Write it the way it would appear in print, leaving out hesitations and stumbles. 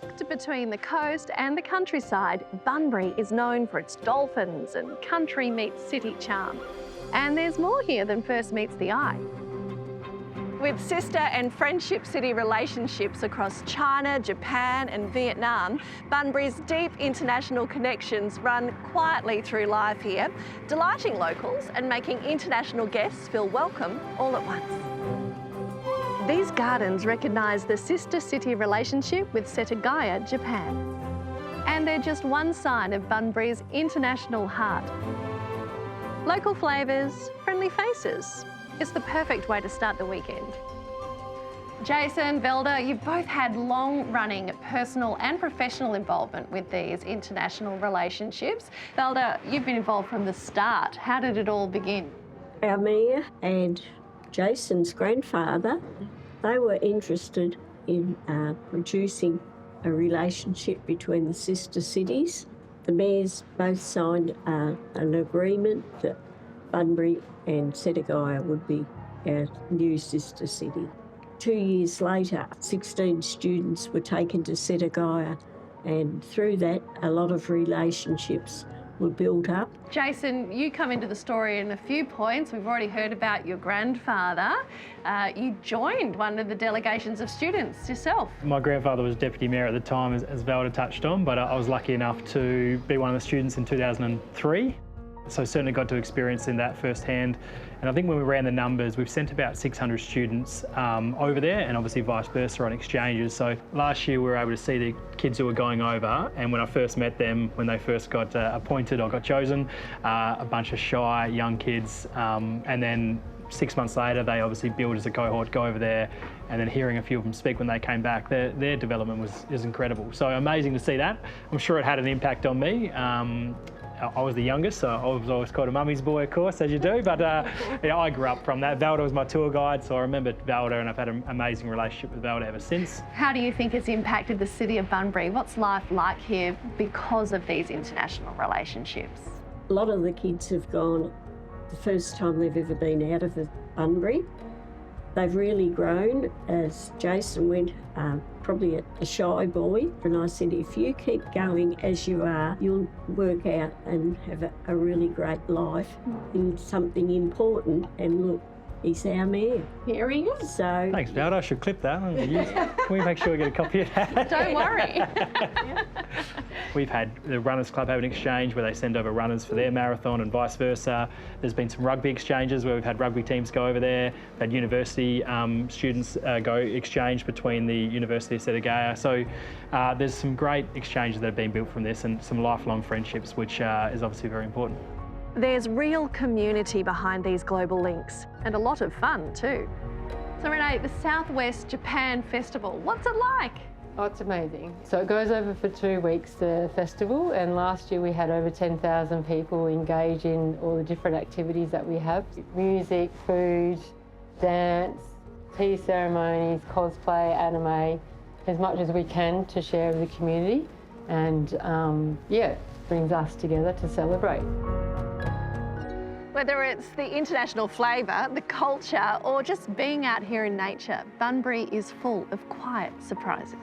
Tucked between the coast and the countryside, Bunbury is known for its dolphins and country meets city charm. And there's more here than first meets the eye. With sister and friendship city relationships across China, Japan and Vietnam, Bunbury's deep international connections run quietly through life here, delighting locals and making international guests feel welcome all at once. These gardens recognise the sister city relationship with Setagaya, Japan. And they're just one sign of Bunbury's international heart. Local flavours, friendly faces. It's the perfect way to start the weekend. Jason, Velda, you've both had long-running personal and professional involvement with these international relationships. Velda, you've been involved from the start. How did it all begin? Our mayor and Jason's grandfather, they were interested in producing a relationship between the sister cities. The mayors both signed an agreement that Bunbury and Setagaya would be our new sister city. 2 years later, 16 students were taken to Setagaya, and through that, a lot of relationships were built up. Jason, you come into the story in a few points. We've already heard about your grandfather. You joined one of the delegations of students yourself. My grandfather was deputy mayor at the time, as Velda touched on, but I was lucky enough to be one of the students in 2003. So certainly got to experience in that firsthand. And I think when we ran the numbers, we've sent about 600 students over there, and obviously vice versa on exchanges. So last year we were able to see the kids who were going over, and when I first met them, when they first got appointed or got chosen, a bunch of shy young kids, and then 6 months later they obviously built as a cohort, go over there, and then hearing a few of them speak when they came back, their development was incredible. So amazing to see that. I'm sure it had an impact on me. I was the youngest, so I was always called a mummy's boy, of course, as you do, but yeah, I grew up from that. Velda was my tour guide, so I remember Velda, and I've had an amazing relationship with Velda ever since. How do you think it's impacted the city of Bunbury? What's life like here because of these international relationships? A lot of the kids have gone the first time they've ever been out of Bunbury. They've really grown. As Jason went, probably a shy boy, and I said, if you keep going as you are, you'll work out and have a really great life in something important. And look, he's our mayor. Here he is. So thanks, Velda. I should clip that. Can we make sure we get a copy of that? Don't worry. We've had the Runners Club have an exchange where they send over runners for their marathon and vice versa. There's been some rugby exchanges where we've had rugby teams go over there. We've had university students go exchange between the University of Setagaya. So there's some great exchanges that have been built from this, and some lifelong friendships, which is obviously very important. There's real community behind these global links, and a lot of fun too. So Renee, the Southwest Japan Festival, what's it like? Oh, it's amazing. So it goes over for 2 weeks, the festival, and last year we had over 10,000 people engage in all the different activities that we have. Music, food, dance, tea ceremonies, cosplay, anime, as much as we can to share with the community, and yeah, brings us together to celebrate. Whether it's the international flavour, the culture, or just being out here in nature, Bunbury is full of quiet surprises.